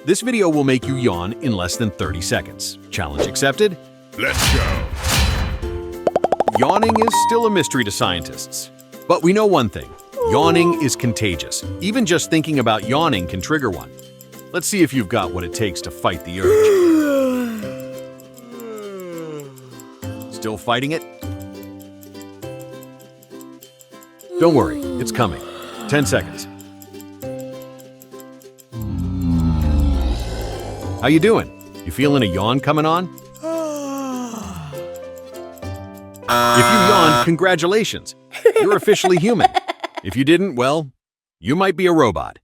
This video will make you yawn in less than 30 seconds. Challenge accepted? Let's go. Yawning is still a mystery to scientists. But we know one thing. Yawning is contagious. Even just thinking about yawning can trigger one. Let's see if you've got what it takes to fight the urge. Still fighting it? Don't worry, it's coming. 10 seconds. How you doing? You feeling a yawn coming on? If you yawned, congratulations. You're officially human. If you didn't, well, you might be a robot.